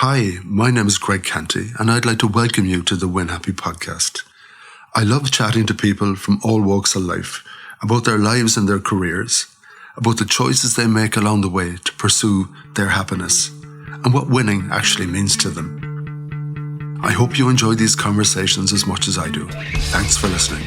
Hi, my name is Greg Canty, and I'd like to welcome you to the Win Happy podcast. I love chatting to people from all walks of life about their lives and their careers, about the choices they make along the way to pursue their happiness, and what winning actually means to them. I hope you enjoy these conversations as much as I do. Thanks for listening.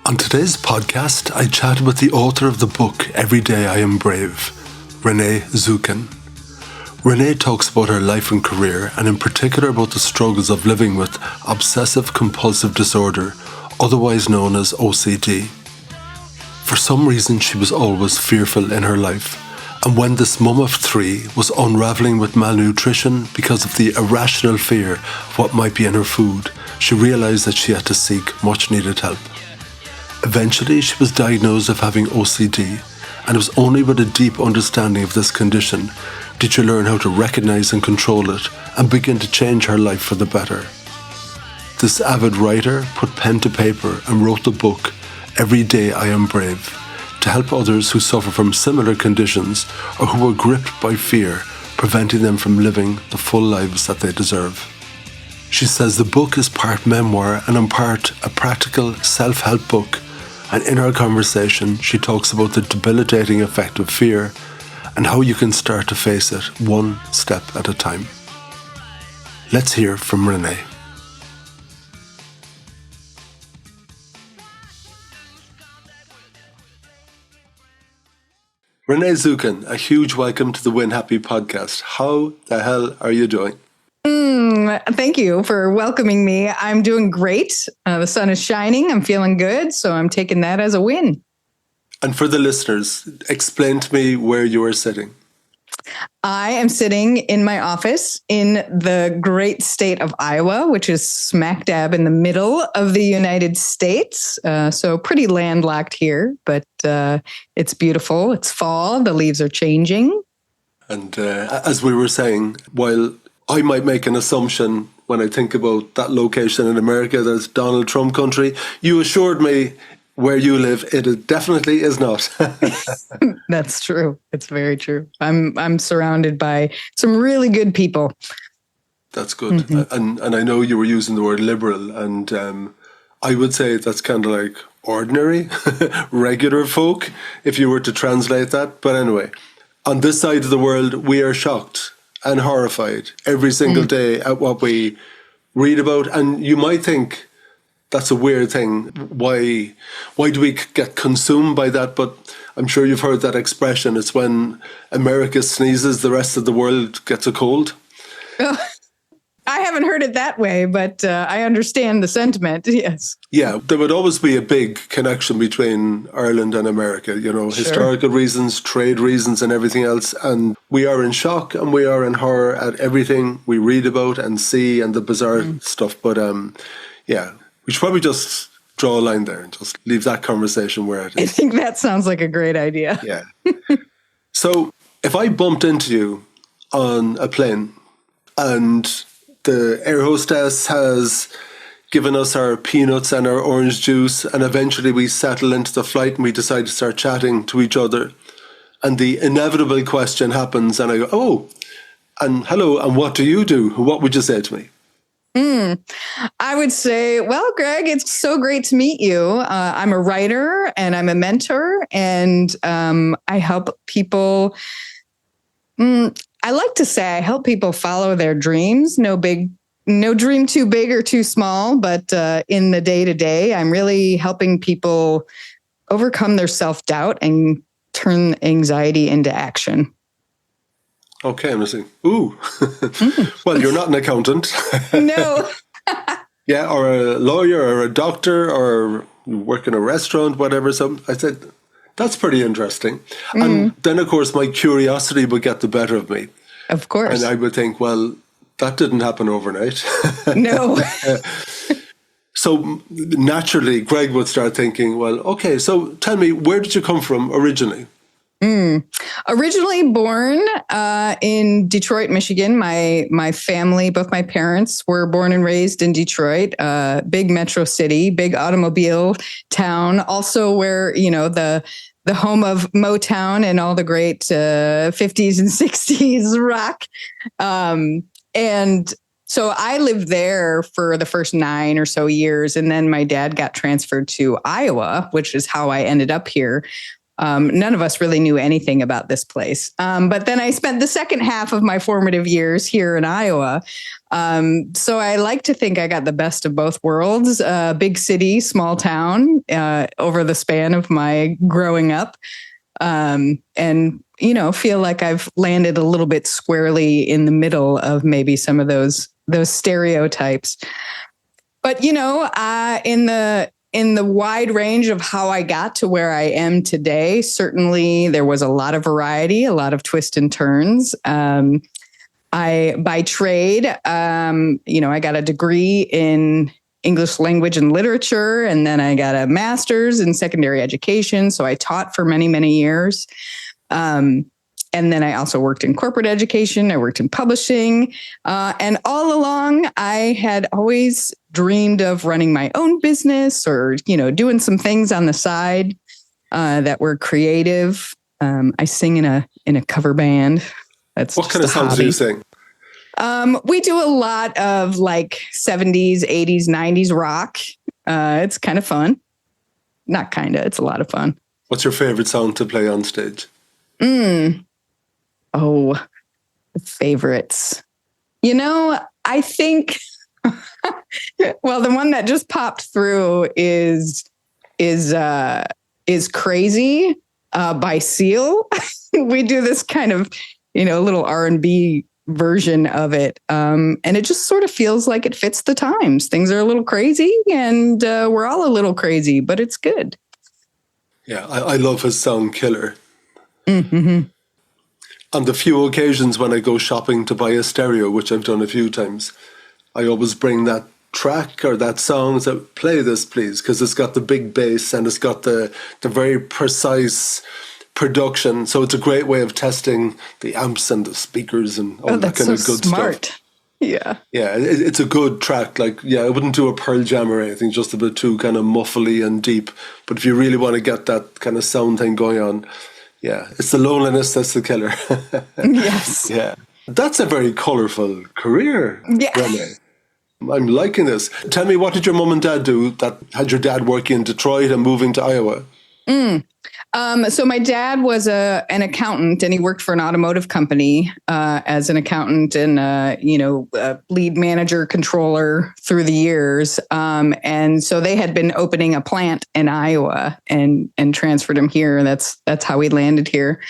On today's podcast, I chatted with the author of the book, Every Day I Am Brave, Renee Zukin. Renee talks about her life and career, and in particular about the struggles of living with obsessive-compulsive disorder, otherwise known as OCD. For some reason, she was always fearful in her life, and when this mum of three was unravelling with malnutrition because of the irrational fear of what might be in her food, she realised that she had to seek much-needed help. Eventually, she was diagnosed of having OCD, and it was only with a deep understanding of this condition did she learn how to recognise and control it and begin to change her life for the better. This avid writer put pen to paper and wrote the book, Every Day I Am Brave, to help others who suffer from similar conditions or who are gripped by fear, preventing them from living the full lives that they deserve. She says the book is part memoir and in part a practical self-help book. And in our conversation, she talks about the debilitating effect of fear and how you can start to face it one step at a time. Let's hear from Renee. Renee Zukin, a huge welcome to the Win Happy podcast. How the hell are you doing? Thank you for welcoming me. I'm doing great. The sun is shining. I'm feeling good. So I'm taking that as a win. And for the listeners, explain to me where you are sitting. I am sitting in my office in the great state of Iowa, which is smack dab in the middle of the United States. So pretty landlocked here, but it's beautiful. It's fall. The leaves are changing. And as we were saying, while I might make an assumption when I think about that location in America that's Donald Trump country, you assured me where you live, it definitely is not. That's true. It's very true. I'm surrounded by some really good people. That's good. Mm-hmm. And I know you were using the word liberal, and I would say that's kind of like ordinary, regular folk, if you were to translate that. But anyway, on this side of the world, we are shocked and horrified every single day at what we read about. And you might think that's a weird thing. Why do we get consumed by that? But I'm sure you've heard that expression. It's when America sneezes, the rest of the world gets a cold. I haven't heard it that way, but I understand the sentiment, yes. Yeah, there would always be a big connection between Ireland and America, sure. Historical reasons, trade reasons and everything else. And we are in shock and we are in horror at everything we read about and see and the bizarre stuff. But we should probably just draw a line there and just leave that conversation where it is. I think that sounds like a great idea. Yeah. So if I bumped into you on a plane and the air hostess has given us our peanuts and our orange juice, and eventually we settle into the flight and we decide to start chatting to each other, and the inevitable question happens and I go, oh, and hello, and what do you do? What would you say to me? I would say, well, Greg, it's so great to meet you. I'm a writer and I'm a mentor, and I help people. I like to say I help people follow their dreams. No dream too big or too small, but in the day-to-day, I'm really helping people overcome their self-doubt and turn anxiety into action. Okay, I'm listening. Ooh. Well, you're not an accountant. No. Yeah, or a lawyer or a doctor or you work in a restaurant, whatever. So I said, that's pretty interesting. And then, of course, my curiosity would get the better of me. Of course. And I would think, well, that didn't happen overnight. No. So naturally, Greg would start thinking, well, okay, so tell me, where did you come from originally? Originally born in Detroit, Michigan. My family, both my parents, were born and raised in Detroit, big metro city, big automobile town. Also, where the home of Motown and all the great 50s and 60s rock. And so I lived there for the first 9 or so years, and then my dad got transferred to Iowa, which is how I ended up here. None of us really knew anything about this place. But then I spent the second half of my formative years here in Iowa. So I like to think I got the best of both worlds, big city, small town, over the span of my growing up. And, feel like I've landed a little bit squarely in the middle of maybe some of those stereotypes. But, in the wide range of how I got to where I am today, certainly there was a lot of variety, a lot of twists and turns. By trade, I got a degree in English language and literature, and then I got a master's in secondary education. So I taught for many, many years. And then I also worked in corporate education. I worked in publishing. And all along, I had always dreamed of running my own business or, doing some things on the side that were creative. I sing in a cover band. That's what kind of songs do you sing? We do a lot of like 70s, 80s, 90s rock. It's kind of fun. Not kind of, it's a lot of fun. What's your favorite song to play on stage? Oh, favorites. I think, well, the one that just popped through is Crazy by Seal. We do this kind of, little R&B version of it. And it just sort of feels like it fits the times. Things are a little crazy and we're all a little crazy, but it's good. Yeah, I love his song Killer. Mm-hmm. On the few occasions when I go shopping to buy a stereo, which I've done a few times, I always bring that track or that song and say, play this, please, because it's got the big bass and it's got the very precise production. So it's a great way of testing the amps and the speakers and all that kind of good stuff. Yeah. Yeah, it's a good track. I wouldn't do a Pearl Jam or anything, just a bit too kind of muffly and deep. But if you really want to get that kind of sound thing going on, yeah, it's the loneliness that's the killer. Yes. Yeah. That's a very colourful career, Renee. I'm liking this. Tell me, what did your mum and dad do that had your dad working in Detroit and moving to Iowa? So my dad was an accountant, and he worked for an automotive company as an accountant and lead manager, controller through the years. And so they had been opening a plant in Iowa and transferred him here. And that's how we landed here.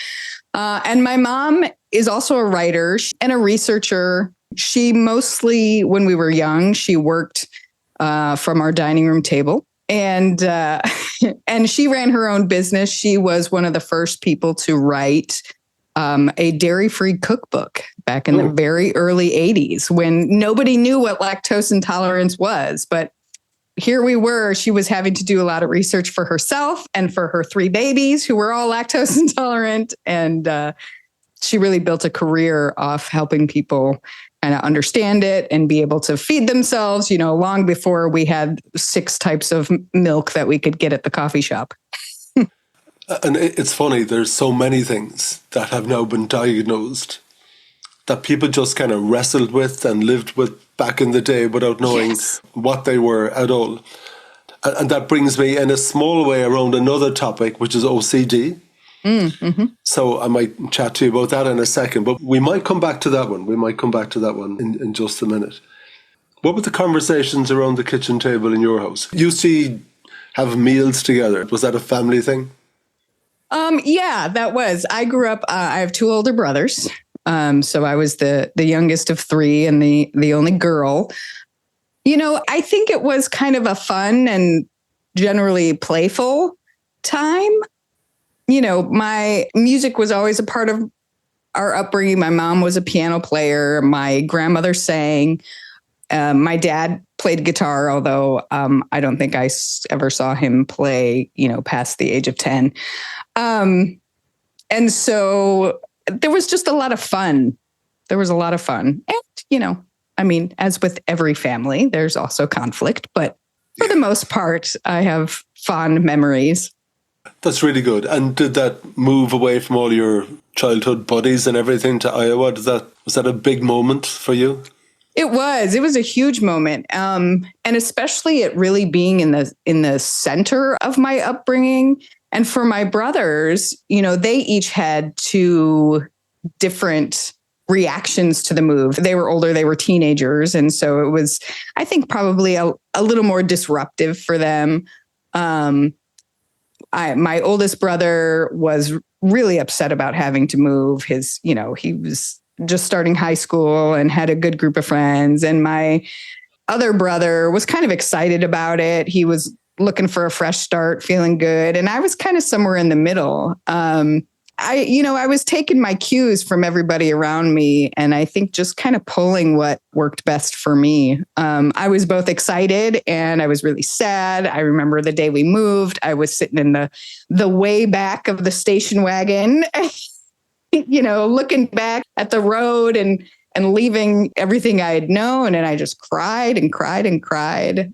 And my mom is also a writer and a researcher. She mostly, when we were young, she worked from our dining room table. And she ran her own business. She was one of the first people to write a dairy-free cookbook back in the very early 80s when nobody knew what lactose intolerance was. But here we were. She was having to do a lot of research for herself and for her 3 babies who were all lactose intolerant. And she really built a career off helping people kind of understand it and be able to feed themselves, long before we had 6 types of milk that we could get at the coffee shop. And it's funny, there's so many things that have now been diagnosed that people just kind of wrestled with and lived with back in the day without knowing what they were at all. And that brings me in a small way around another topic, which is OCD. Mm-hmm. So I might chat to you about that in a second, but we might come back to that one. In just a minute. What were the conversations around the kitchen table in your house? You have meals together. Was that a family thing? Yeah, that was. I grew up, I have 2 older brothers. So I was the youngest of 3 and the only girl. I think it was kind of a fun and generally playful time. My music was always a part of our upbringing. My mom was a piano player. My grandmother sang. My dad played guitar, although I don't think I ever saw him play, past the age of 10. And And so there was just a lot of fun. There was a lot of fun. And, I mean, as with every family, there's also conflict, but for the most part, I have fond memories. That's really good. And did that move away from all your childhood buddies and everything to Iowa? Was that a big moment for you? It was. It was a huge moment, and especially it really being in the center of my upbringing. And for my brothers, they each had two different reactions to the move. They were older, they were teenagers. And so it was, I think, probably a little more disruptive for them. My oldest brother was really upset about having to move. He was just starting high school and had a good group of friends. And my other brother was kind of excited about it. He was looking for a fresh start, feeling good. And I was kind of somewhere in the middle. I was taking my cues from everybody around me, and I think just kind of pulling what worked best for me. I was both excited and I was really sad. I remember the day we moved, I was sitting in the way back of the station wagon, looking back at the road and leaving everything I had known. And I just cried and cried and cried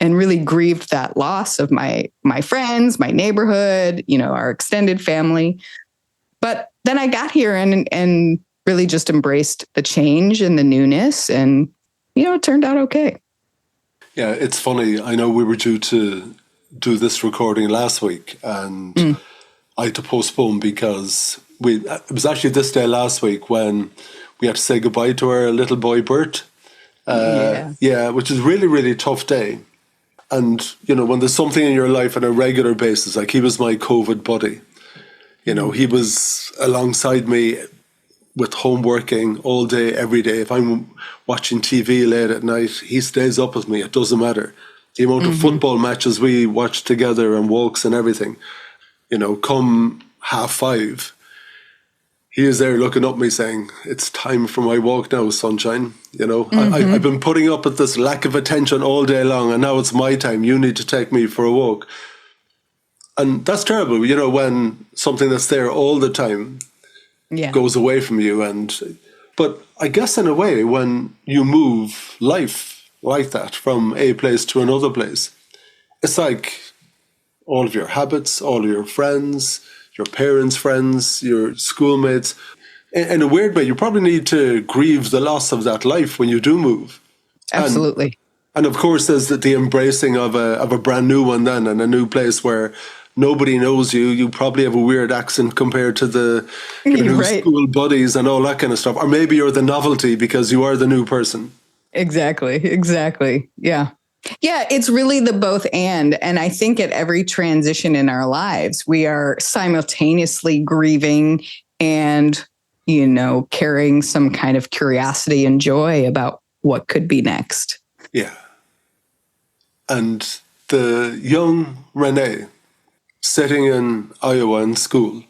and really grieved that loss of my friends, my neighborhood, our extended family. But then I got here and really just embraced the change and the newness, and, it turned out okay. Yeah, it's funny. I know we were due to do this recording last week, and I had to postpone because it was actually this day last week when we had to say goodbye to our little boy, Bert. Which is a really, really tough day. And, when there's something in your life on a regular basis, like he was my COVID buddy. He was alongside me with homeworking all day, every day. If I'm watching TV late at night, he stays up with me. It doesn't matter. The amount of football matches we watch together and walks and everything, come 5:30, he is there looking up at me saying, "It's time for my walk now, sunshine." I've been putting up with this lack of attention all day long, and now it's my time. You need to take me for a walk. And that's terrible, when something that's there all the time goes away from you. But I guess in a way, when you move life like that from a place to another place, it's like all of your habits, all of your friends, your parents' friends, your schoolmates. In a weird way, you probably need to grieve the loss of that life when you do move. Absolutely. And of course, there's the embracing of a brand new one then, and a new place where nobody knows you. You probably have a weird accent compared to the new school buddies and all that kind of stuff. Or maybe you're the novelty because you are the new person. Exactly. Yeah. Yeah, it's really the both and. And I think at every transition in our lives, we are simultaneously grieving and, carrying some kind of curiosity and joy about what could be next. Yeah. And the young Renee, sitting in Iowa in school,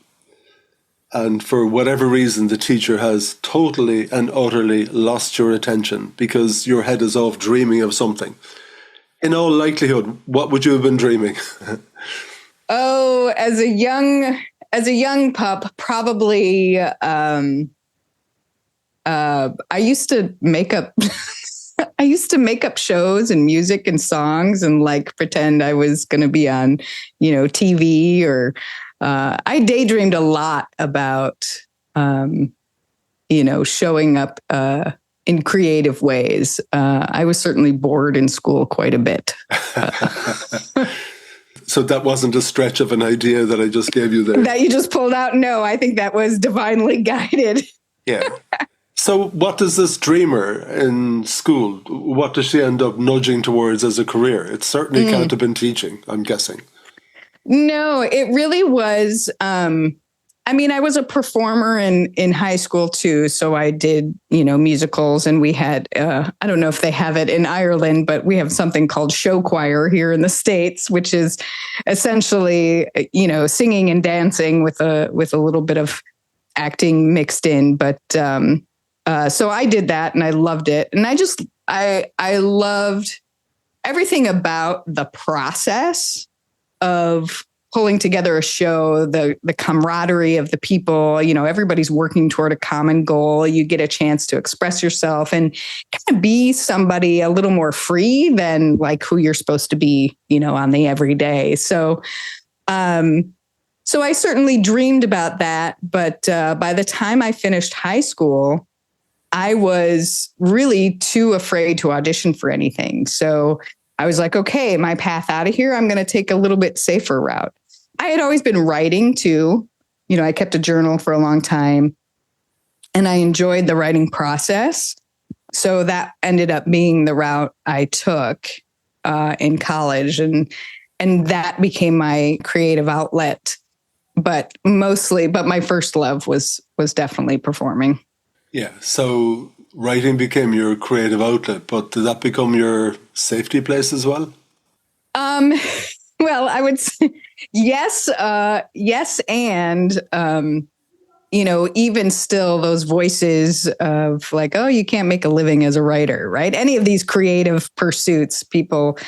and for whatever reason, the teacher has totally and utterly lost your attention because your head is off dreaming of something. In all likelihood, what would you have been dreaming? Oh, as a young pup, probably I used to make up I used to make up shows and music and songs and pretend I was going to be on, TV, or I daydreamed a lot about, showing up in creative ways. I was certainly bored in school quite a bit. So that wasn't a stretch of an idea that I just gave you there? That you just pulled out? No, I think that was divinely guided. Yeah. So what does this dreamer in school, what does she end up nudging towards as a career? It certainly can't have been teaching, I'm guessing. No, it really was. I was a performer in high school too. So I did, musicals, and we had, I don't know if they have it in Ireland, but we have something called show choir here in the States, which is essentially, singing and dancing with a little bit of acting mixed in. But, so I did that and I loved it. And I loved everything about the process of pulling together a show, the camaraderie of the people, everybody's working toward a common goal. You get a chance to express yourself and kind of be somebody a little more free than like who you're supposed to be, on the everyday. So I certainly dreamed about that. But by the time I finished high school, I was really too afraid to audition for anything. So I was like, okay, my path out of here, I'm going to take a little bit safer route. I had always been writing too. I kept a journal for a long time and I enjoyed the writing process. So that ended up being the route I took in college. And that became my creative outlet. But my first love was definitely performing. Yeah. So writing became your creative outlet, but did that become your safety place as well? Well, I would say yes. Yes. And, even still those voices of like, oh, you can't make a living as a writer, right? Any of these creative pursuits, people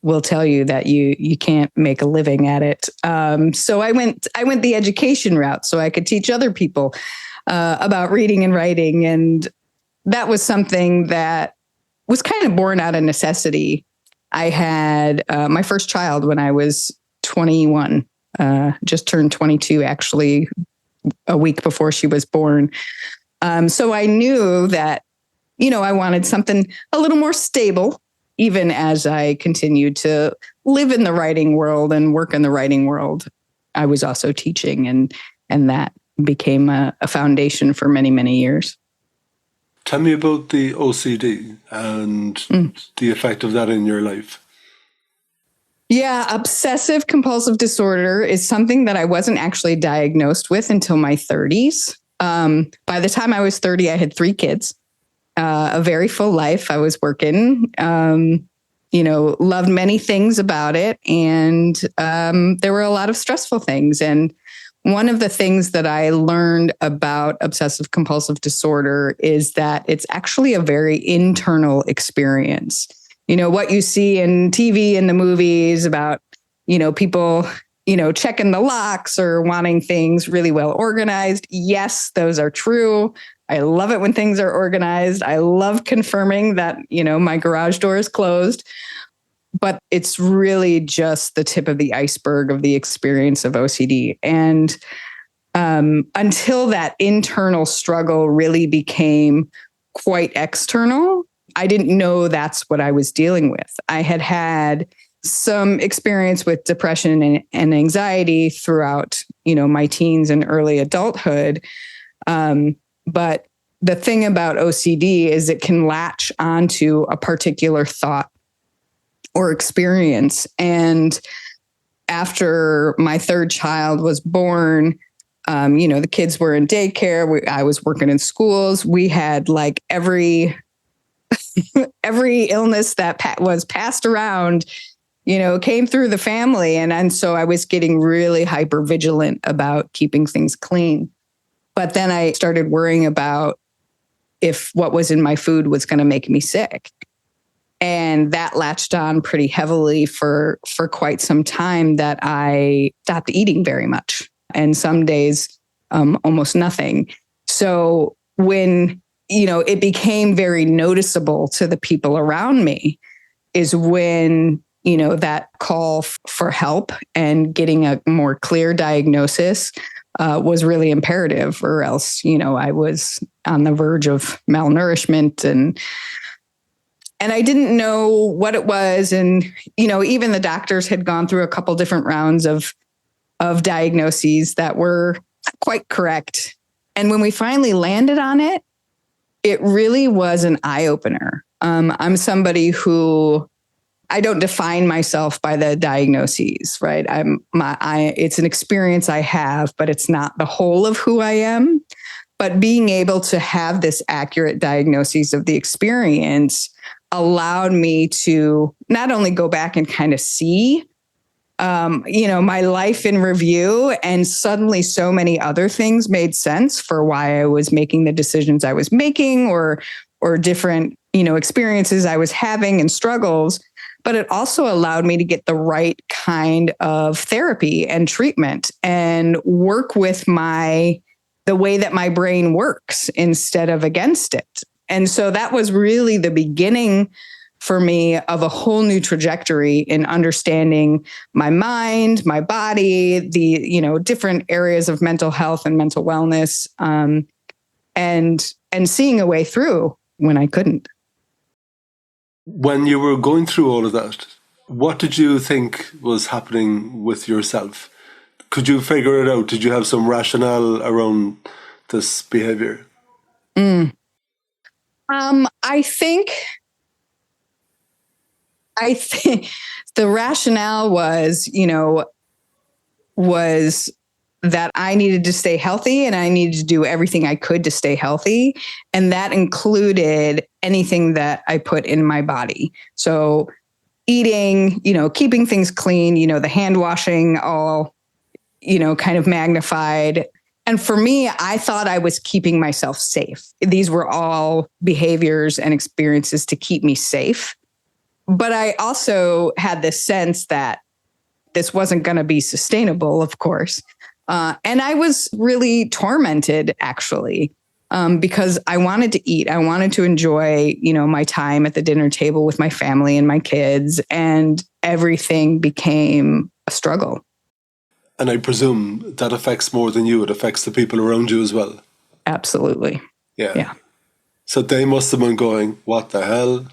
will tell you that you can't make a living at it. So I went the education route so I could teach other people about reading and writing. And that was something that was kind of born out of necessity. I had my first child when I was 21, just turned 22, actually, a week before she was born. So I knew that, I wanted something a little more stable, even as I continued to live in the writing world and work in the writing world. I was also teaching, and that became a foundation for many, many years. Tell me about the OCD and the effect of that in your life. Yeah, obsessive compulsive disorder is something that I wasn't actually diagnosed with until my 30s. By the time I was 30, I had 3 kids, a very full life. I was working, loved many things about it. And there were a lot of stressful things. And one of the things that I learned about obsessive compulsive disorder is that it's actually a very internal experience. What you see in TV and the movies about, people, checking the locks or wanting things really well organized. Yes, those are true. I love it when things are organized. I love confirming that, my garage door is closed. But it's really just the tip of the iceberg of the experience of OCD. And until that internal struggle really became quite external, I didn't know that's what I was dealing with. I had some experience with depression and anxiety throughout, my teens and early adulthood. But the thing about OCD is it can latch onto a particular thought or experience. And after my 3rd child was born, the kids were in daycare. I was working in schools. We had like every illness that was passed around, came through the family. And so I was getting really hyper vigilant about keeping things clean. But then I started worrying about if what was in my food was going to make me sick. And that latched on pretty heavily for quite some time that I stopped eating very much. And some days, almost nothing. So when, it became very noticeable to the people around me is when, that call for help and getting a more clear diagnosis was really imperative, or else, I was on the verge of malnourishment and I didn't know what it was. And, even the doctors had gone through a couple different rounds of diagnoses that were quite correct. And when we finally landed on it, it really was an eye opener. I'm somebody who I don't define myself by the diagnoses, right? It's an experience I have, but it's not the whole of who I am. But being able to have this accurate diagnosis of the experience allowed me to not only go back and kind of see, my life in review, and suddenly so many other things made sense for why I was making the decisions I was making or different, experiences I was having and struggles. but it also allowed me to get the right kind of therapy and treatment and work with the way that my brain works instead of against it. And so that was really the beginning for me of a whole new trajectory in understanding my mind, my body, the, different areas of mental health and mental wellness, and seeing a way through when I couldn't. When you were going through all of that, what did you think was happening with yourself? Could you figure it out? Did you have some rationale around this behavior? I think the rationale was that I needed to stay healthy and I needed to do everything I could to stay healthy. And that included anything that I put in my body. So eating, keeping things clean, the hand washing, all, kind of magnified. And for me, I thought I was keeping myself safe. These were all behaviors and experiences to keep me safe. But I also had this sense that this wasn't going to be sustainable, of course. And I was really tormented, actually, because I wanted to eat. I wanted to enjoy, my time at the dinner table with my family and my kids, and everything became a struggle. And I presume that affects more than you. It affects the people around you as well. Absolutely. Yeah. So they must have been going, what the hell?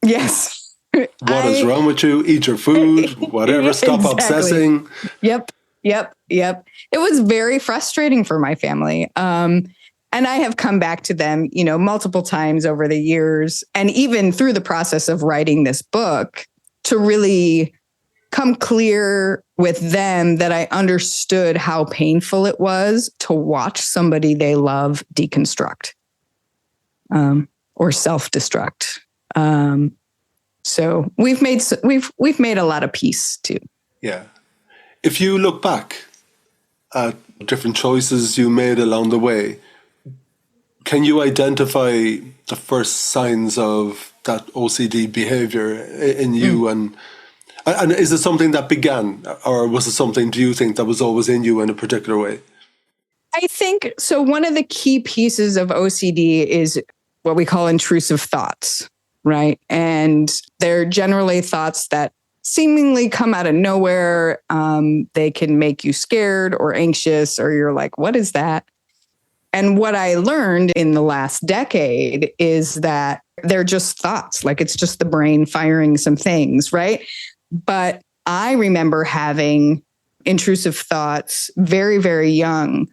Yes. What is wrong with you? Eat your food, whatever. Stop obsessing. Yep. It was very frustrating for my family. And I have come back to them, multiple times over the years, and even through the process of writing this book, to really come clear with them that I understood how painful it was to watch somebody they love deconstruct or self-destruct. So we've made a lot of peace too. Yeah. If you look back at different choices you made along the way, can you identify the first signs of that OCD behavior in you? And is it something that began, or was it something, do you think, that was always in you in a particular way? I think so. One of the key pieces of OCD is what we call intrusive thoughts, right? And they're generally thoughts that seemingly come out of nowhere. They can make you scared or anxious, or you're like, what is that? And what I learned in the last decade is that they're just thoughts, like it's just the brain firing some things, right? But I remember having intrusive thoughts very, very young.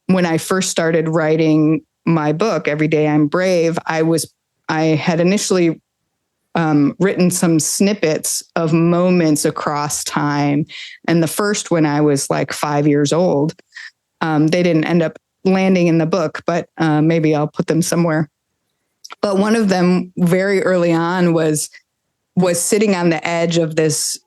When I first started writing my book, Every Day I'm Brave, I had initially written some snippets of moments across time. And the first, when I was like 5 years old, they didn't end up landing in the book, but maybe I'll put them somewhere. But one of them very early on was sitting on the edge of this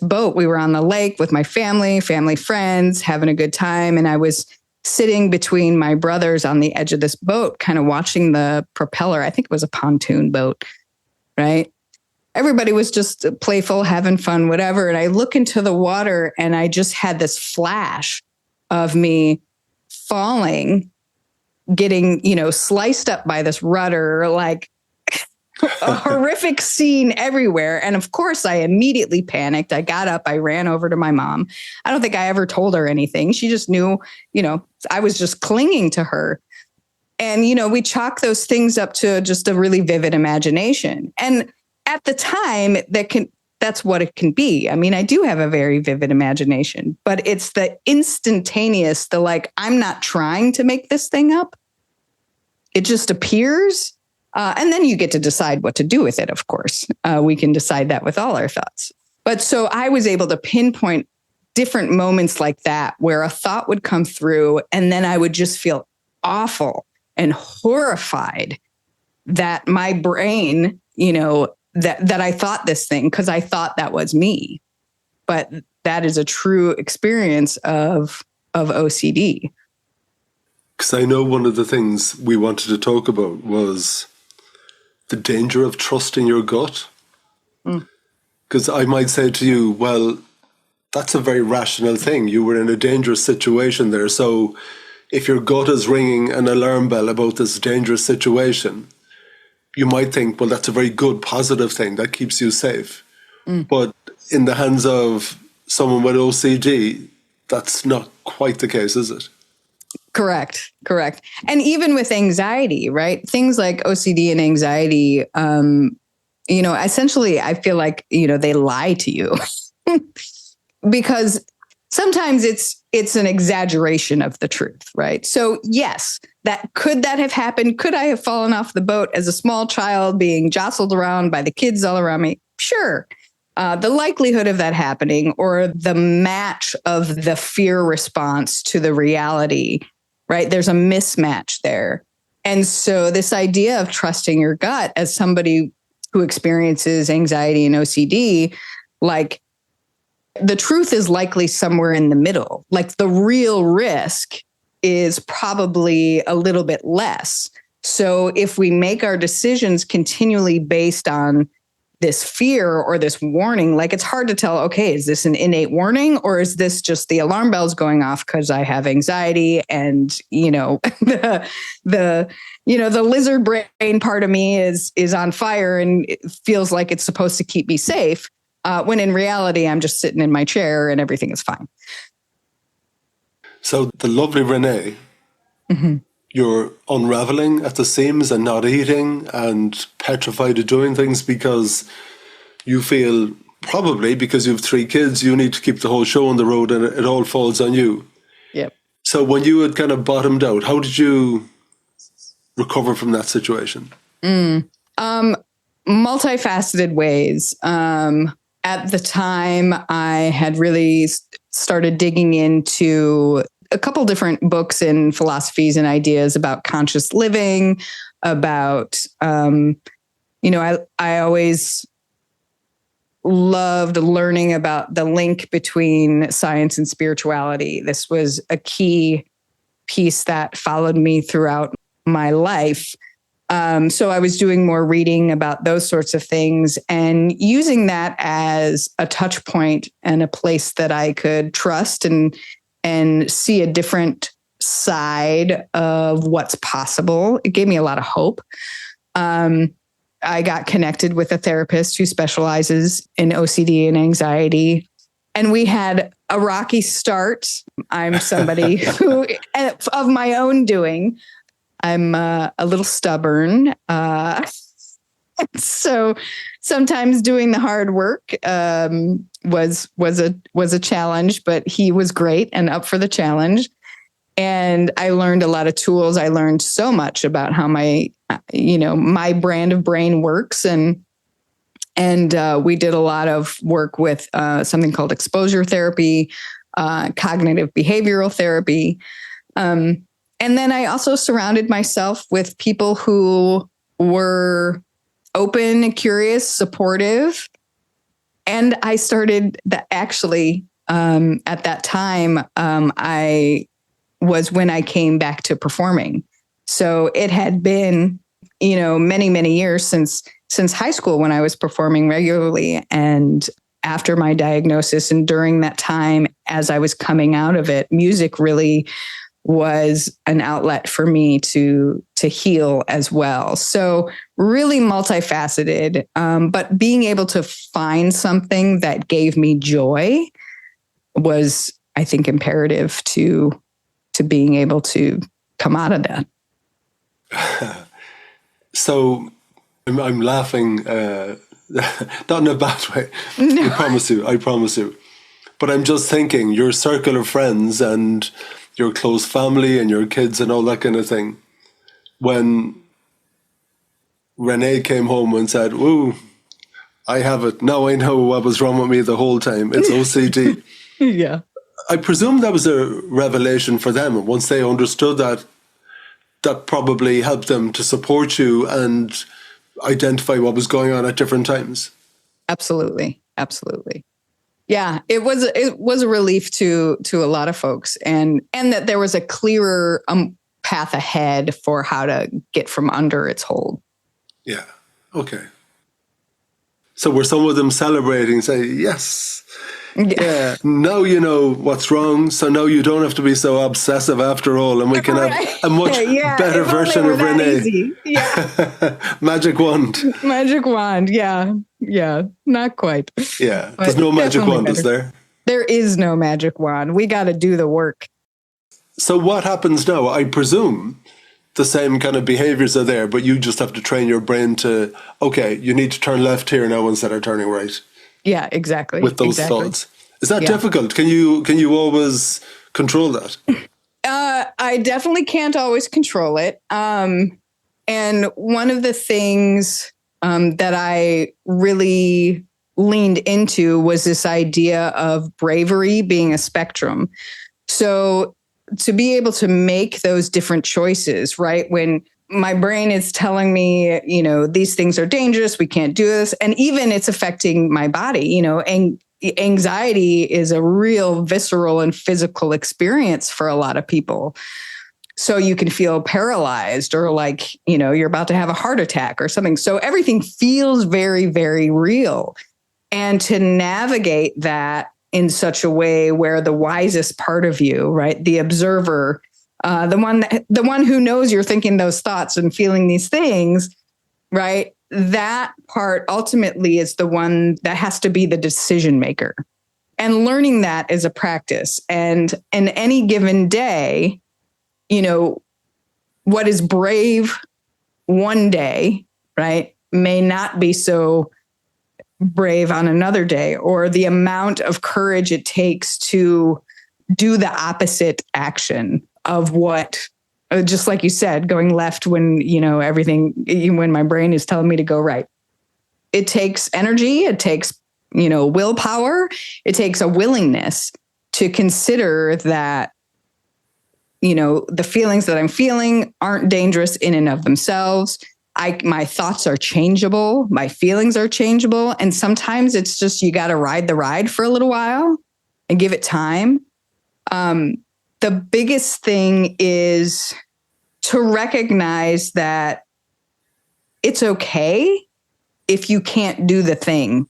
boat. We were on the lake with my family friends, having a good time. And I was sitting between my brothers on the edge of this boat, kind of watching the propeller. I think it was a pontoon boat, right? Everybody was just playful, having fun, whatever. And I look into the water and I just had this flash of me falling, getting, sliced up by this rudder, like a horrific scene everywhere. And of course, I immediately panicked. I got up, I ran over to my mom. I don't think I ever told her anything. She just knew, I was just clinging to her. And, we chalk those things up to just a really vivid imagination. And at the time, that's what it can be. I mean, I do have a very vivid imagination, but it's the instantaneous, I'm not trying to make this thing up. It just appears. And then you get to decide what to do with it, of course. We can decide that with all our thoughts. But so I was able to pinpoint different moments like that where a thought would come through and then I would just feel awful and horrified that my brain, that I thought this thing, because I thought that was me. But that is a true experience of OCD. Because I know one of the things we wanted to talk about was the danger of trusting your gut. Because I might say to you, well, that's a very rational thing. You were in a dangerous situation there. So if your gut is ringing an alarm bell about this dangerous situation, you might think, well, that's a very good, positive thing that keeps you safe. But in the hands of someone with OCD, that's not quite the case, is it? Correct. And even with anxiety, right? Things like OCD and anxiety, essentially, I feel like, they lie to you because sometimes it's an exaggeration of the truth, right? So yes, could that have happened? Could I have fallen off the boat as a small child being jostled around by the kids all around me? Sure. The likelihood of that happening, or the match of the fear response to the reality, right? There's a mismatch there. And so this idea of trusting your gut as somebody who experiences anxiety and OCD, like, the truth is likely somewhere in the middle. Like, the real risk is probably a little bit less. So if we make our decisions continually based on this fear or this warning, like, it's hard to tell, okay, is this an innate warning, or is this just the alarm bells going off because I have anxiety and, the lizard brain part of me is on fire and it feels like it's supposed to keep me safe. When in reality, I'm just sitting in my chair and everything is fine. So the lovely Renee, you're unraveling at the seams and not eating and petrified of doing things because you feel, probably because you have 3 kids, you need to keep the whole show on the road and it all falls on you. Yep. So when you had kind of bottomed out, how did you recover from that situation? Multifaceted ways. At the time, I had really started digging into a couple different books and philosophies and ideas about conscious living, about, I always loved learning about the link between science and spirituality. This was a key piece that followed me throughout my life. So I was doing more reading about those sorts of things and using that as a touch point and a place that I could trust and see a different side of what's possible. It gave me a lot of hope. I got connected with a therapist who specializes in OCD and anxiety, and we had a rocky start. I'm somebody who, of my own doing, I'm a little stubborn. So sometimes doing the hard work was a challenge, but he was great and up for the challenge. And I learned a lot of tools. I learned so much about how my brand of brain works. And we did a lot of work with something called exposure therapy, cognitive behavioral therapy. And then I also surrounded myself with people who were open, curious, supportive. And I started at that time, I was when I came back to performing. So it had been, many, many years since high school when I was performing regularly. And after my diagnosis and during that time, as I was coming out of it, music really was an outlet for me to heal as well. So really multifaceted, but being able to find something that gave me joy was, I think, imperative to being able to come out of that. So I'm laughing, not in a bad way. No. I promise you. But I'm just thinking, your circle of friends and your close family and your kids and all that kind of thing. When Renee came home and said, "Ooh, I have it. Now I know what was wrong with me the whole time. It's OCD." Yeah. I presume that was a revelation for them. Once they understood that, that probably helped them to support you and identify what was going on at different times. Absolutely. Absolutely. Yeah, it was a relief to a lot of folks, and that there was a clearer path ahead for how to get from under its hold. Yeah. Okay. So were some of them celebrating, say, yes, yeah, now you know what's wrong, so now you don't have to be so obsessive after all, and we can have a much better version of Renee. Yeah. Magic wand. Magic wand, yeah. Yeah, not quite. Yeah, there's no magic wand, is there? There is no magic wand. We got to do the work. So what happens now? I presume the same kind of behaviors are there, but you just have to train your brain to, okay, you need to turn left here now instead of turning right. Yeah, exactly. With those thoughts. Is that difficult? Can you always control that? I definitely can't always control it. And one of the things that I really leaned into was this idea of bravery being a spectrum. So to be able to make those different choices, right? When my brain is telling me, these things are dangerous, we can't do this. And even it's affecting my body, and anxiety is a real visceral and physical experience for a lot of people. So you can feel paralyzed or like, you're about to have a heart attack or something. So everything feels very, very real. And to navigate that in such a way where the wisest part of you, right, the observer, the one who knows you're thinking those thoughts and feeling these things, right, that part ultimately is the one that has to be the decision maker. And learning that is a practice. And in any given day, what is brave one day, right, may not be so brave on another day, or the amount of courage it takes to do the opposite action of what, just like you said, going left when, when my brain is telling me to go right. It takes energy. It takes, willpower. It takes a willingness to consider that, the feelings that I'm feeling aren't dangerous in and of themselves. My thoughts are changeable. My feelings are changeable. And sometimes it's just, you got to ride the ride for a little while and give it time. The biggest thing is to recognize that it's okay if you can't do the thing,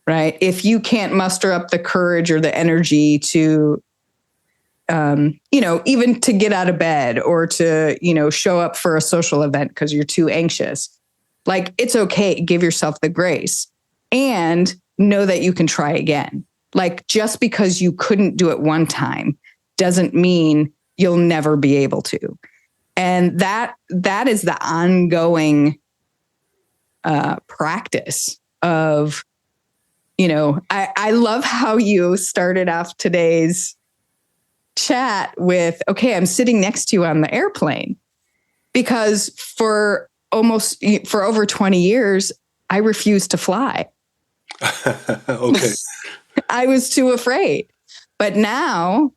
right? If you can't muster up the courage or the energy to, even to get out of bed or to, show up for a social event because you're too anxious. Like, it's okay. Give yourself the grace and know that you can try again. Like, just because you couldn't do it one time doesn't mean you'll never be able to. And that is the ongoing practice of, I love how you started off today's chat with, okay, I'm sitting next to you on the airplane, because for over 20 years, I refused to fly. Okay. I was too afraid. But now,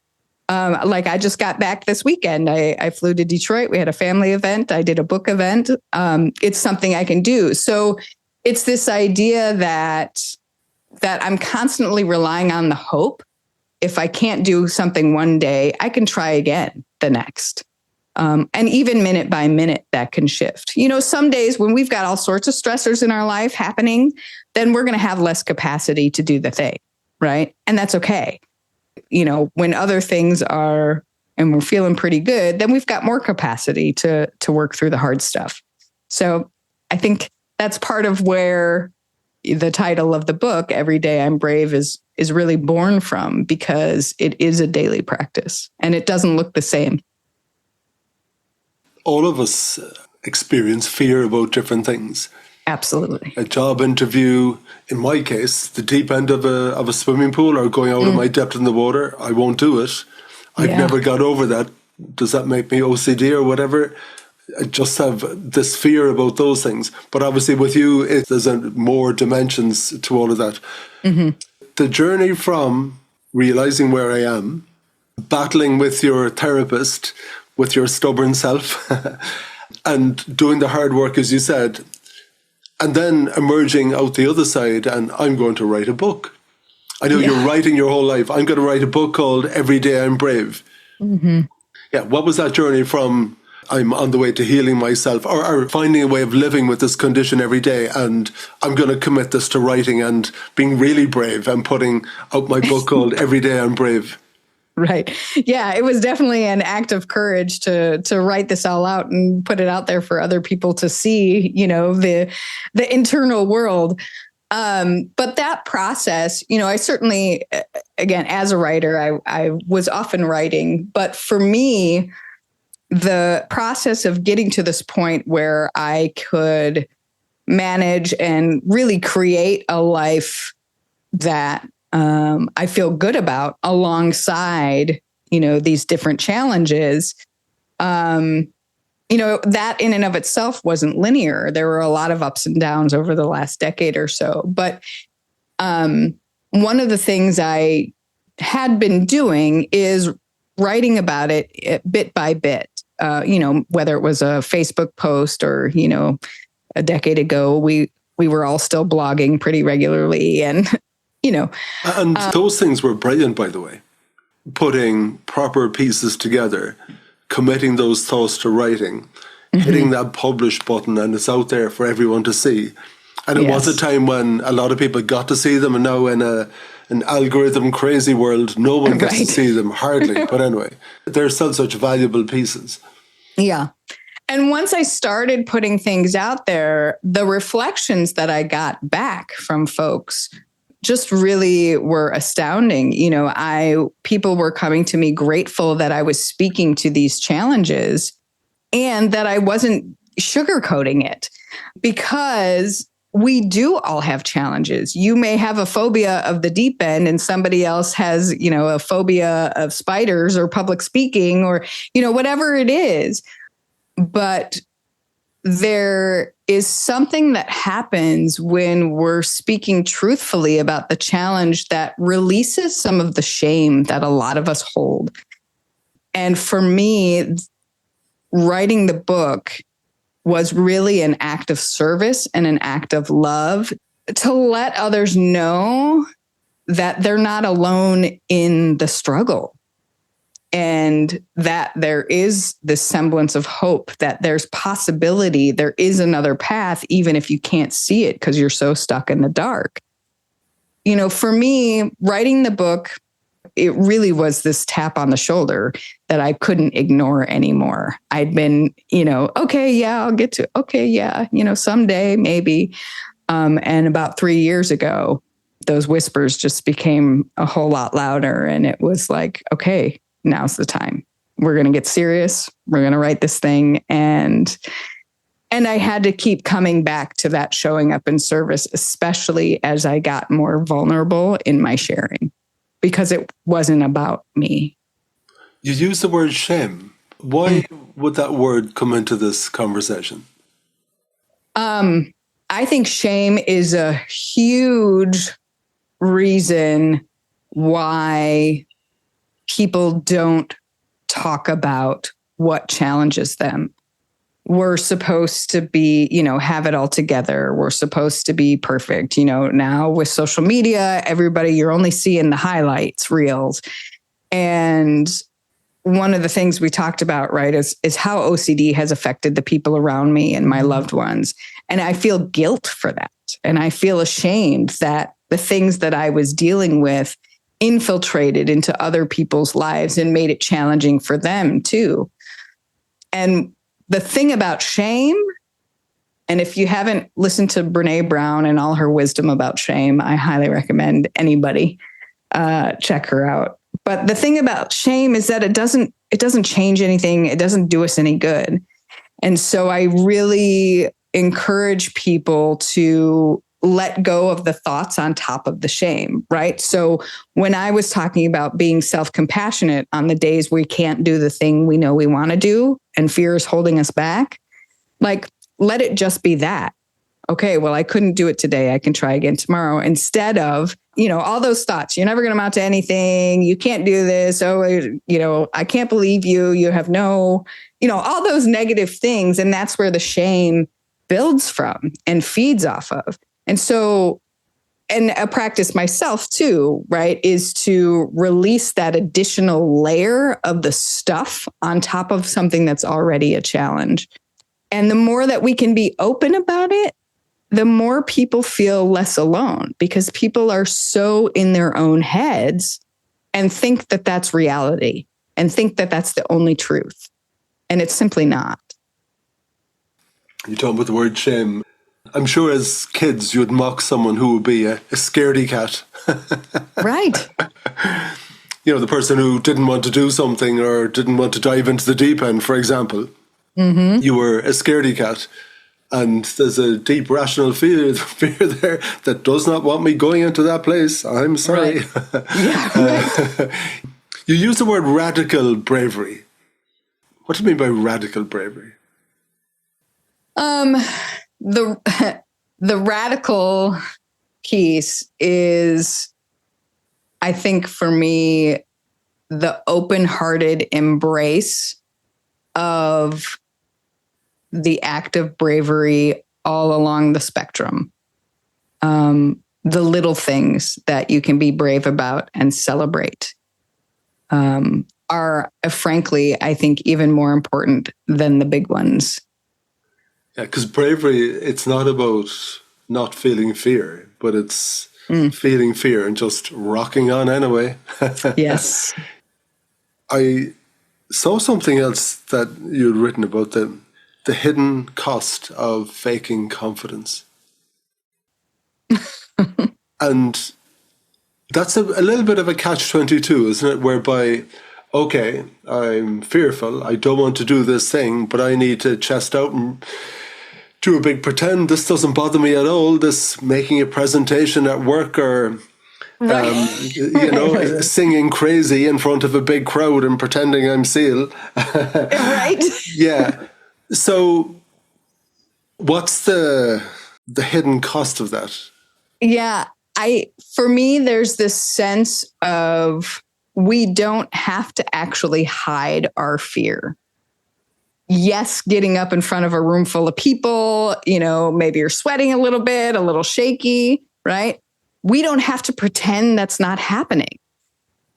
I just got back this weekend. I flew to Detroit. We had a family event. I did a book event. It's something I can do. So it's this idea that I'm constantly relying on the hope. If I can't do something one day, I can try again the next. And even minute by minute, that can shift. Some days when we've got all sorts of stressors in our life happening, then we're going to have less capacity to do the thing, right? And that's okay. When other things are, and we're feeling pretty good, then we've got more capacity to work through the hard stuff. So I think that's part of where the title of the book, Every Day I'm Brave, is really born from, because it is a daily practice and it doesn't look the same. All of us experience fear about different things. Absolutely. A job interview, in my case, the deep end of a swimming pool, or going out of my depth in the water, I won't do it. I've never got over that. Does that make me OCD or whatever? I just have this fear about those things. But obviously with you, there's more dimensions to all of that. Mm-hmm. The journey from realizing where I am, battling with your therapist, with your stubborn self, and doing the hard work, as you said, and then emerging out the other side, and I'm going to write a book. I know you're writing your whole life. I'm going to write a book called Every Day I'm Brave. Mm-hmm. Yeah, what was that journey from I'm on the way to healing myself or finding a way of living with this condition every day. And I'm going to commit this to writing and being really brave and putting out my book called Every Day I'm Brave. Right. Yeah, it was definitely an act of courage to write this all out and put it out there for other people to see, the internal world. But that process, I certainly, again, as a writer, I was often writing. But for me, the process of getting to this point where I could manage and really create a life that I feel good about alongside, these different challenges. That in and of itself wasn't linear. There were a lot of ups and downs over the last decade or so. But one of the things I had been doing is writing about it bit by bit, whether it was a Facebook post or, a decade ago, we were all still blogging pretty regularly and, And those things were brilliant, by the way. Putting proper pieces together, committing those thoughts to writing, hitting that publish button, and it's out there for everyone to see. And it was a time when a lot of people got to see them, and now in an algorithm crazy world, no one gets to see them, hardly. But anyway, they're still such valuable pieces. Yeah. And once I started putting things out there, the reflections that I got back from folks just really were astounding. People were coming to me grateful that I was speaking to these challenges and that I wasn't sugarcoating it, because we do all have challenges. You may have a phobia of the deep end and somebody else has, a phobia of spiders or public speaking or, whatever it is. But there is something that happens when we're speaking truthfully about the challenge that releases some of the shame that a lot of us hold. And for me, writing the book was really an act of service and an act of love to let others know that they're not alone in the struggle. And that there is this semblance of hope, that there's possibility, there is another path, even if you can't see it because you're so stuck in the dark. For me, writing the book, it really was this tap on the shoulder that I couldn't ignore anymore. I'd been, okay, yeah, I'll get to, okay, yeah, someday, maybe. And about 3 years ago, those whispers just became a whole lot louder. And it was like, okay, now's the time. We're going to get serious. We're going to write this thing. And I had to keep coming back to that showing up in service, especially as I got more vulnerable in my sharing, because it wasn't about me. You use the word shame. Why would that word come into this conversation? I think shame is a huge reason why people don't talk about what challenges them. We're supposed to be, have it all together. We're supposed to be perfect. Now with social media, everybody, you're only seeing the highlights reels. And one of the things we talked about, right, is how OCD has affected the people around me and my loved ones. And I feel guilt for that. And I feel ashamed that the things that I was dealing with infiltrated into other people's lives and made it challenging for them too. And the thing about shame, and if you haven't listened to Brené Brown and all her wisdom about shame, I highly recommend anybody check her out. But the thing about shame is that it doesn't change anything. It doesn't do us any good. And so I really encourage people to let go of the thoughts on top of the shame, right? So when I was talking about being self-compassionate on the days we can't do the thing we know we want to do and fear is holding us back, like, let it just be that. Okay, well, I couldn't do it today. I can try again tomorrow. Instead of, all those thoughts, you're never going to amount to anything. You can't do this. Oh, I can't believe you. You have no, all those negative things. And that's where the shame builds from and feeds off of. And so and a practice myself too, right, is to release that additional layer of the stuff on top of something that's already a challenge. And the more that we can be open about it, the more people feel less alone, because people are so in their own heads and think that that's reality and think that that's the only truth. And it's simply not. You talk about the word shame. I'm sure as kids you would mock someone who would be a scaredy cat. Right. You know, the person who didn't want to do something or didn't want to dive into the deep end, for example. Mm-hmm. You were a scaredy cat. And there's a deep rational fear there that does not want me going into that place. I'm sorry. Right. Yeah, right. You use the word radical bravery. What do you mean by radical bravery? The radical piece is, I think for me, the open-hearted embrace of the act of bravery all along the spectrum. The little things that you can be brave about and celebrate are, frankly, I think, even more important than the big ones. Yeah, because bravery, it's not about not feeling fear, but it's feeling fear and just rocking on anyway. Yes. I saw something else that you'd written about the hidden cost of faking confidence. And that's a little bit of a catch-22, isn't it? Whereby, okay, I'm fearful, I don't want to do this thing, but I need to chest out and do a big pretend. This doesn't bother me at all. This making a presentation at work or, singing crazy in front of a big crowd and pretending I'm Seal. Right. Yeah. So what's the hidden cost of that? Yeah. For me, there's this sense of we don't have to actually hide our fear. Yes, getting up in front of a room full of people, maybe you're sweating a little bit, a little shaky, right? We don't have to pretend that's not happening,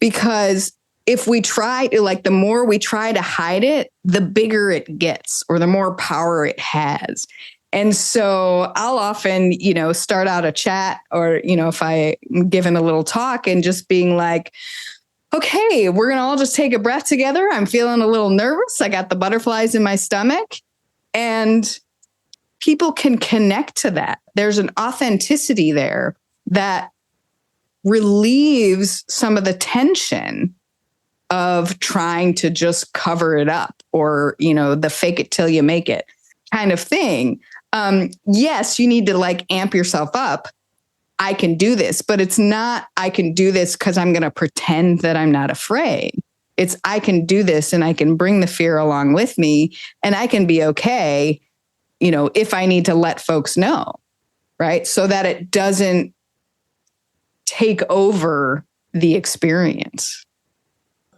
because if we try to, the more we try to hide it, the bigger it gets or the more power it has. And so I'll often, start out a chat or, if I'm giving a little talk and just being like, okay, we're going to all just take a breath together. I'm feeling a little nervous. I got the butterflies in my stomach. And people can connect to that. There's an authenticity there that relieves some of the tension of trying to just cover it up or, the fake it till you make it kind of thing. Yes, you need to amp yourself up. I can do this, but it's not, I can do this because I'm going to pretend that I'm not afraid. It's, I can do this and I can bring the fear along with me and I can be okay, if I need to let folks know, right? So that it doesn't take over the experience.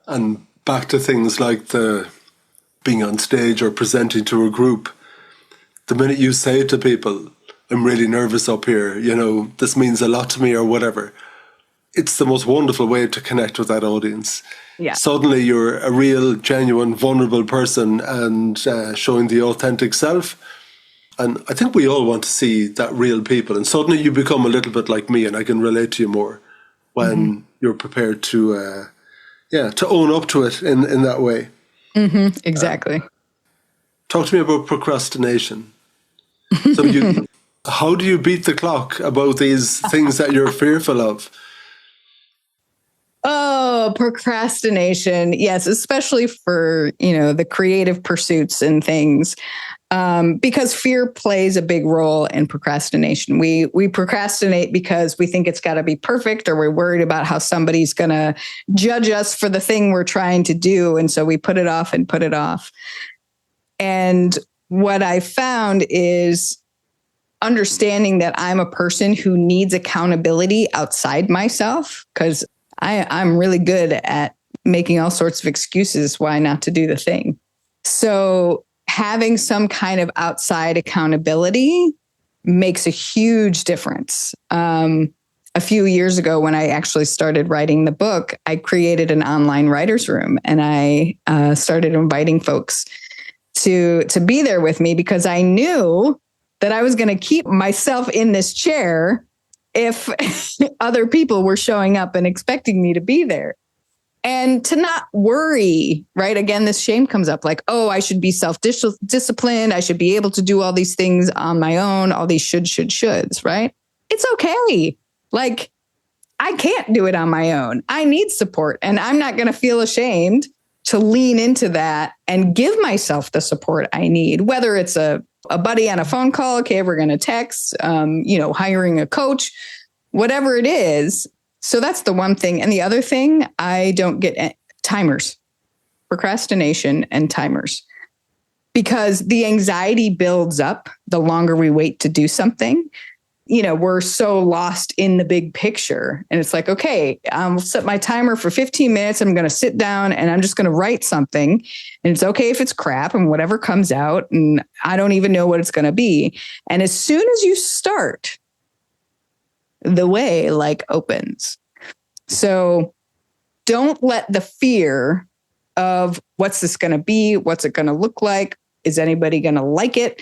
And back to things like the being on stage or presenting to a group, the minute you say to people, I'm really nervous up here, this means a lot to me or whatever, it's the most wonderful way to connect with that audience. Yeah. Suddenly you're a real, genuine, vulnerable person and showing the authentic self. And I think we all want to see that real people. And suddenly you become a little bit like me and I can relate to you more when you're prepared to own up to it in that way. Mm-hmm. Exactly. Talk to me about procrastination. So how do you beat the clock about these things that you're fearful of? Oh, procrastination. Yes, especially for, the creative pursuits and things. Because fear plays a big role in procrastination. We procrastinate because we think it's got to be perfect, or we're worried about how somebody's going to judge us for the thing we're trying to do. And so we put it off and put it off. And what I found is understanding that I'm a person who needs accountability outside myself, because I'm really good at making all sorts of excuses why not to do the thing. So having some kind of outside accountability makes a huge difference. a few years ago, when I actually started writing the book, I created an online writer's room, and I started inviting folks to be there with me, because I knew that I was going to keep myself in this chair if other people were showing up and expecting me to be there. And to not worry, right? Again, this shame comes up like, oh, I should be self-disciplined. I should be able to do all these things on my own, all these shoulds, right? It's okay. Like, I can't do it on my own. I need support, and I'm not going to feel ashamed to lean into that and give myself the support I need, whether it's a buddy on a phone call. Okay, we're going to text, hiring a coach, whatever it is. So that's the one thing. And the other thing, I don't get timers, procrastination and timers, because the anxiety builds up the longer we wait to do something. We're so lost in the big picture. And it's like, okay, I'll set my timer for 15 minutes. I'm going to sit down and I'm just going to write something. And it's okay if it's crap and whatever comes out. And I don't even know what it's going to be. And as soon as you start, the way opens. So don't let the fear of what's this going to be? What's it going to look like? Is anybody going to like it?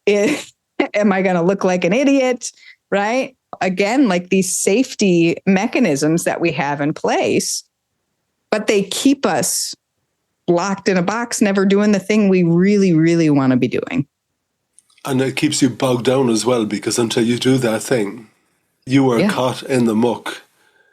Am I going to look like an idiot? Right? Again, like these safety mechanisms that we have in place, but they keep us locked in a box, never doing the thing we really, really want to be doing. And it keeps you bogged down as well, because until you do that thing, you are caught in the muck.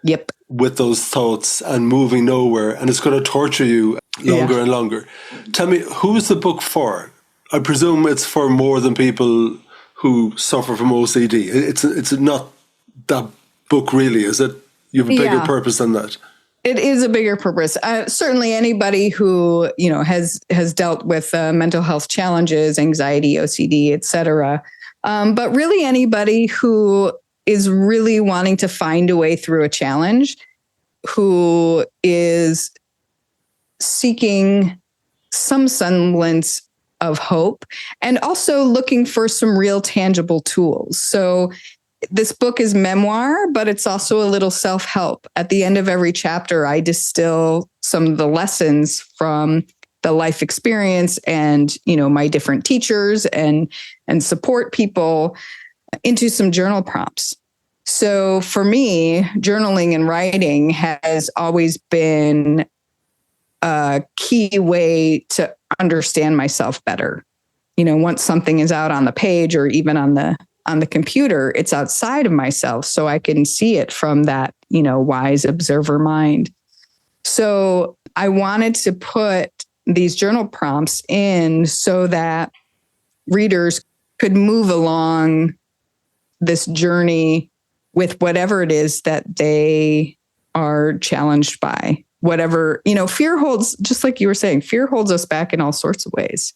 Yep. With those thoughts and moving nowhere. And it's going to torture you longer and longer. Tell me, who is the book for? I presume it's for more than people who suffer from OCD. It's not that book really, is it? You have a bigger purpose than that. It is a bigger purpose. Certainly anybody who, has dealt with mental health challenges, anxiety, OCD, et cetera. But really anybody who is really wanting to find a way through a challenge, who is seeking some semblance of hope, and also looking for some real tangible tools. So this book is memoir, but it's also a little self-help. At the end of every chapter, I distill some of the lessons from the life experience and, my different teachers and support people into some journal prompts. So for me, journaling and writing has always been a key way to understand myself better. Once something is out on the page or even on the computer, it's outside of myself, so I can see it from that, wise observer mind. So I wanted to put these journal prompts in so that readers could move along this journey with whatever it is that they are challenged by. Whatever, fear holds, just like you were saying, fear holds us back in all sorts of ways.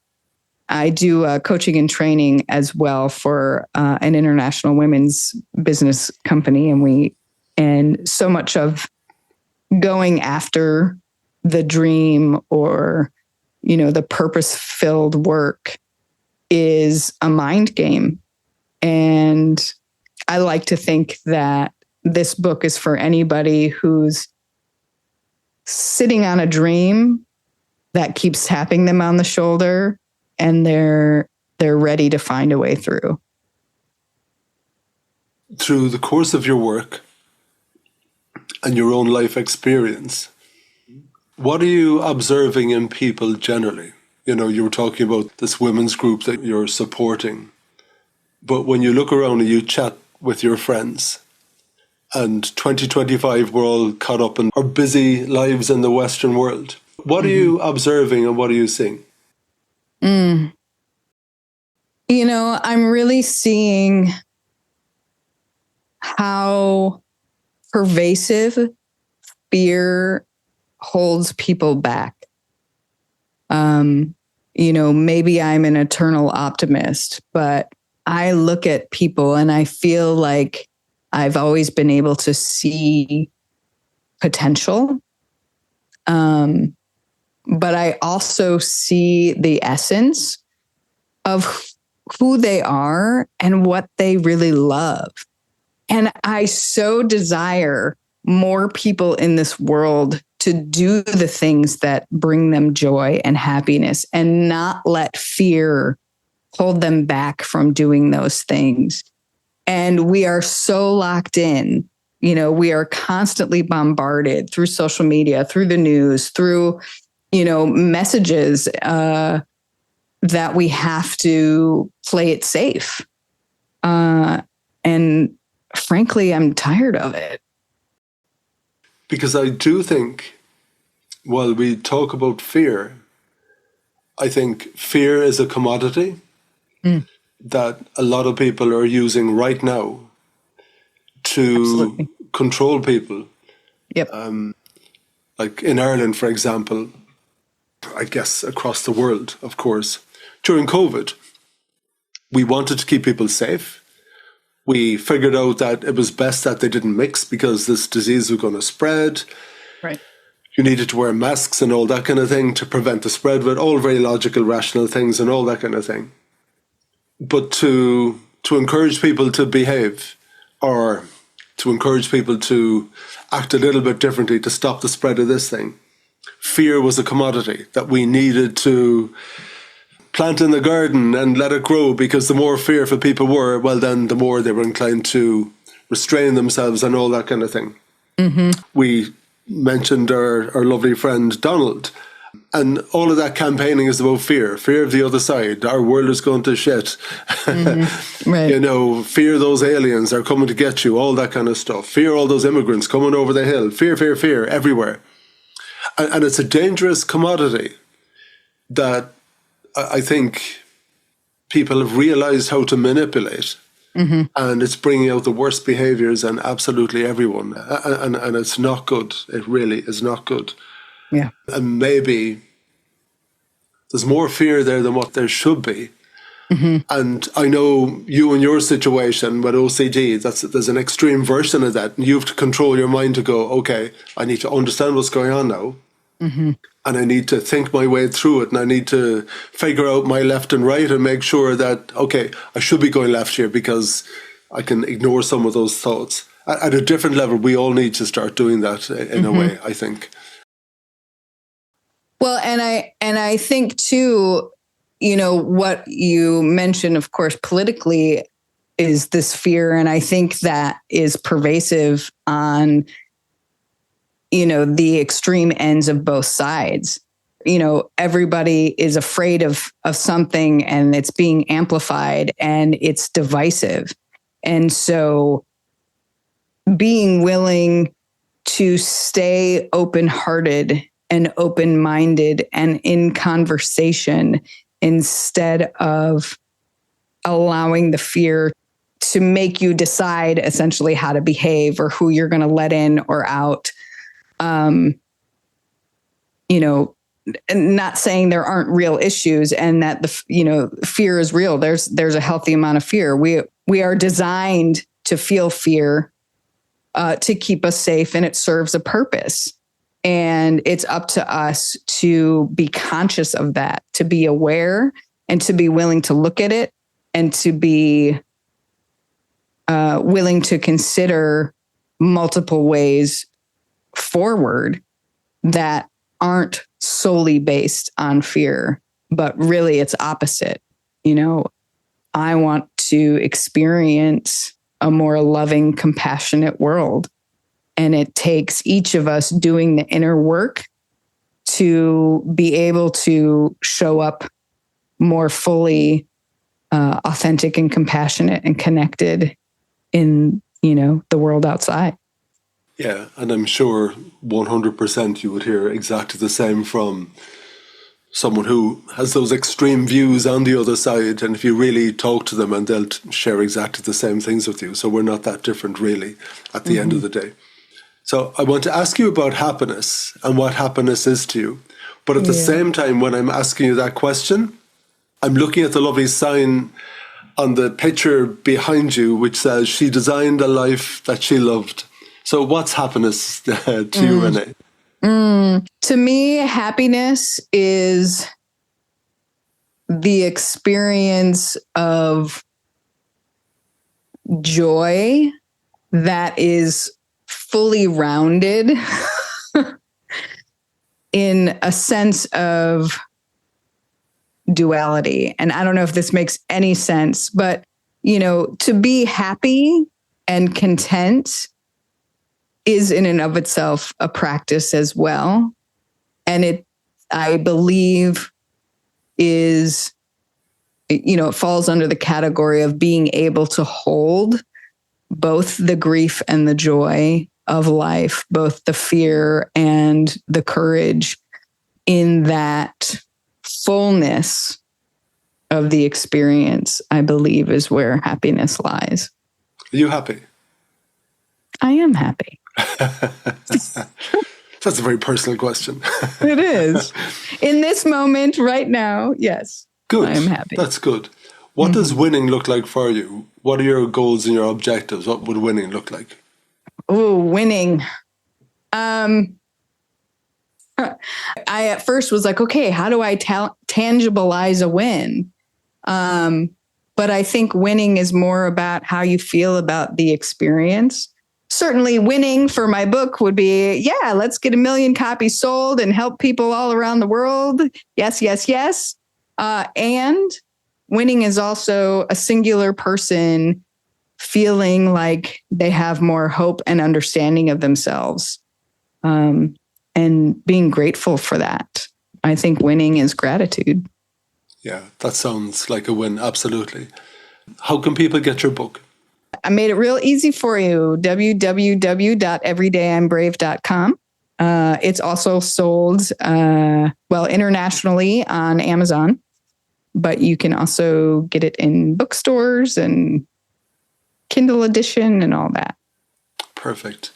I do coaching and training as well for an international women's business company. And so much of going after the dream or, the purpose-filled work is a mind game. And I like to think that this book is for anybody who's sitting on a dream that keeps tapping them on the shoulder, and they're ready to find a way through. Through the course of your work and your own life experience, what are you observing in people generally? You were talking about this women's group that you're supporting, but when you look around and you chat with your friends, and 2025, we're all caught up in our busy lives in the Western world. What are you observing and what are you seeing? I'm really seeing how pervasive fear holds people back. Maybe I'm an eternal optimist, but I look at people and I feel like I've always been able to see potential. But I also see the essence of who they are and what they really love. And I so desire more people in this world to do the things that bring them joy and happiness and not let fear hold them back from doing those things. And we are so locked in. We are constantly bombarded through social media, through the news, through, messages that we have to play it safe. And frankly, I'm tired of it. Because I do think, while we talk about fear, I think fear is a commodity that a lot of people are using right now to Absolutely. control people. Yep. Like in Ireland, for example, I guess across the world, of course, during COVID, we wanted to keep people safe. We figured out that it was best that they didn't mix because this disease was going to spread. Right. You needed to wear masks and all that kind of thing to prevent the spread, but all very logical, rational things and all that kind of thing. But to encourage people to behave, or to encourage people to act a little bit differently to stop the spread of this thing, fear was a commodity that we needed to plant in the garden and let it grow, because the more fearful people were, well, then the more they were inclined to restrain themselves and all that kind of thing. Mm-hmm. We mentioned our lovely friend Donald, and all of that campaigning is about fear of the other side. Our world is going to shit. Mm-hmm. Right. Fear those aliens are coming to get you, all that kind of stuff. Fear all those immigrants coming over the hill. Fear everywhere. And it's a dangerous commodity that I think people have realized how to manipulate. Mm-hmm. And it's bringing out the worst behaviors in absolutely everyone. And it's not good. It really is not good. Yeah. And maybe there's more fear there than what there should be. Mm-hmm. And I know you and your situation with OCD, there's an extreme version of that. And you have to control your mind to go, okay, I need to understand what's going on now. Mm-hmm. And I need to think my way through it. And I need to figure out my left and right and make sure that, okay, I should be going left here because I can ignore some of those thoughts. At a different level, we all need to start doing that in a way, I think. Well, and I think too, what you mentioned, of course, politically is this fear. And I think that is pervasive on, the extreme ends of both sides. Everybody is afraid of something and it's being amplified and it's divisive. And so being willing to stay open-hearted and open-minded and in conversation instead of allowing the fear to make you decide essentially how to behave or who you're going to let in or out. Not saying there aren't real issues and that fear is real. There's a healthy amount of fear. We are designed to feel fear to keep us safe, and it serves a purpose. And it's up to us to be conscious of that, to be aware and to be willing to look at it and to be willing to consider multiple ways forward that aren't solely based on fear, but really it's opposite. I want to experience a more loving, compassionate world. And it takes each of us doing the inner work to be able to show up more fully authentic and compassionate and connected in, the world outside. Yeah, and I'm sure 100% you would hear exactly the same from someone who has those extreme views on the other side. And if you really talk to them, and they'll share exactly the same things with you. So we're not that different, really, at the end of the day. So I want to ask you about happiness and what happiness is to you. But at the same time, when I'm asking you that question, I'm looking at the lovely sign on the picture behind you, which says she designed a life that she loved. So what's happiness to you, Renee? To me, happiness is the experience of joy that is fully rounded in a sense of duality. And I don't know if this makes any sense, but, to be happy and content is in and of itself a practice as well. And it, I believe, is, it falls under the category of being able to hold both the grief and the joy of life, both the fear and the courage, in that fullness of the experience, I believe, is where happiness lies. Are you happy? I am happy. That's a very personal question. It is. In this moment right now, yes. Good. I am happy. That's good. What does winning look like for you? What are your goals and your objectives? What would winning look like? Oh, winning. I at first was like, okay, how do I tangibilize a win? But I think winning is more about how you feel about the experience. Certainly winning for my book would be, yeah, let's get 1 million copies sold and help people all around the world. Yes, yes, yes. And winning is also a singular person feeling like they have more hope and understanding of themselves, and being grateful for that. I think winning is gratitude. Yeah, that sounds like a win. Absolutely. How can people get your book? I made it real easy for you. www.everydayimbrave.com. It's also sold, internationally on Amazon, but you can also get it in bookstores and Kindle edition and all that. Perfect.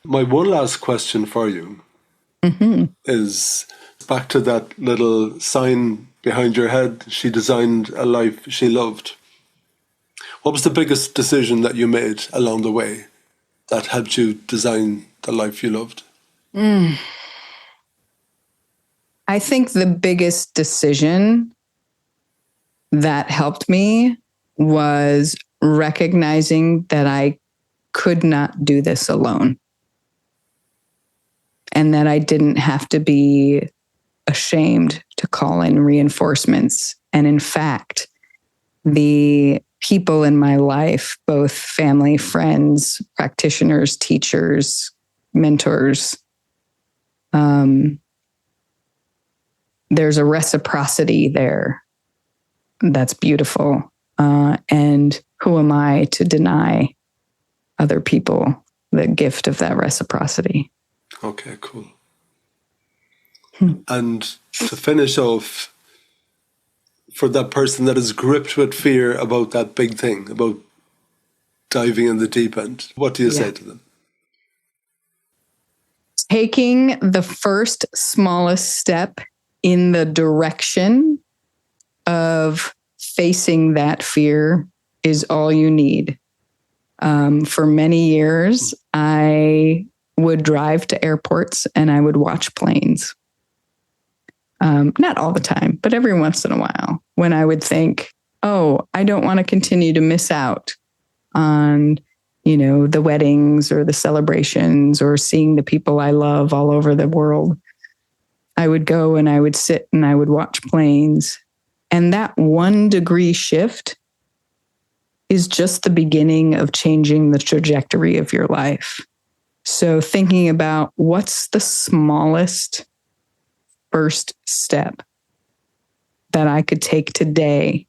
My one last question for you is back to that little sign behind your head. She designed a life she loved. What was the biggest decision that you made along the way that helped you design the life you loved? I think the biggest decision that helped me was recognizing that I could not do this alone, and that I didn't have to be ashamed to call in reinforcements. And in fact, the people in my life, both family, friends, practitioners, teachers, mentors, there's a reciprocity there that's beautiful. And who am I to deny other people the gift of that reciprocity? Okay, cool. And to finish off, for that person that is gripped with fear about that big thing, about diving in the deep end, what do you say to them? Taking the first smallest step in the direction of facing that fear is all you need. For many years, I would drive to airports and I would watch planes. Not all the time, but every once in a while, when I would think, oh, I don't want to continue to miss out on, the weddings or the celebrations or seeing the people I love all over the world. I would go and I would sit and I would watch planes. And that 1 degree shift is just the beginning of changing the trajectory of your life. So thinking about what's the smallest first step that I could take today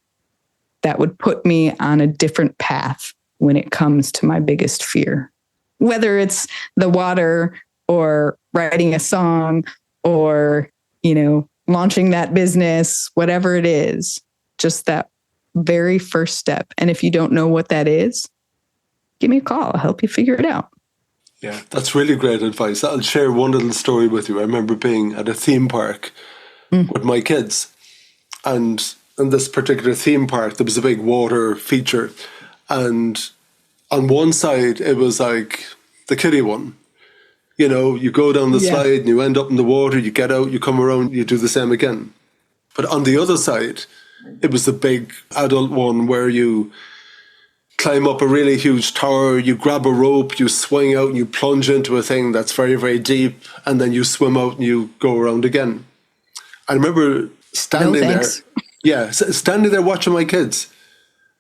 that would put me on a different path when it comes to my biggest fear, whether it's the water or writing a song or, launching that business, whatever it is, just that very first step. And if you don't know what that is, give me a call. I'll help you figure it out. Yeah, that's really great advice. I'll share one little story with you. I remember being at a theme park with my kids. And in this particular theme park, there was a big water feature. And on one side, it was like the kiddie one. You go down the slide and you end up in the water, you get out, you come around, you do the same again. But on the other side, it was the big adult one where you climb up a really huge tower, you grab a rope, you swing out and you plunge into a thing that's very, very deep, and then you swim out and you go around again. I remember standing there. Yeah, standing there watching my kids.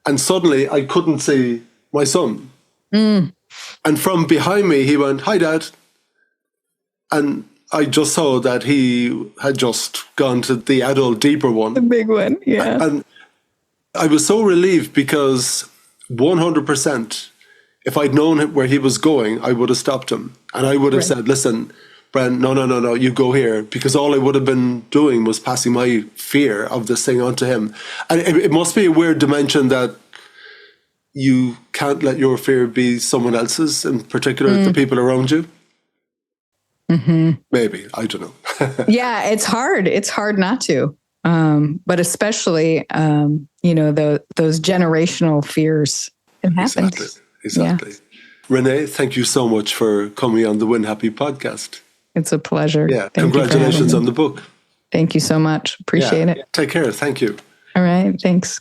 And suddenly I couldn't see my son. And from behind me, he went, "Hi, Dad." And I just saw that he had just gone to the adult, deeper one. The big one, yeah. And I was so relieved because 100%, if I'd known where he was going, I would have stopped him. And I would have said, "Listen, Brent, no, you go here." Because all I would have been doing was passing my fear of this thing onto him. And it must be a weird dimension that you can't let your fear be someone else's, in particular the people around you. Maybe, I don't know. Yeah, it's hard. It's hard not to. But especially, those generational fears. It happens. Exactly. Yeah. Renee, thank you so much for coming on the Win Happy podcast. It's a pleasure. Yeah, congratulations on the book. Thank you so much. Appreciate it. Take care. Thank you. All right. Thanks.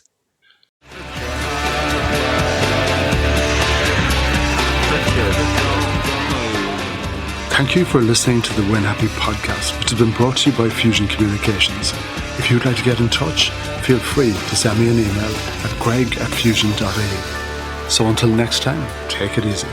Thank you for listening to the Win Happy podcast, which has been brought to you by Fusion Communications. If you'd like to get in touch, feel free to send me an email at greg@fusion.ie. So until next time, take it easy.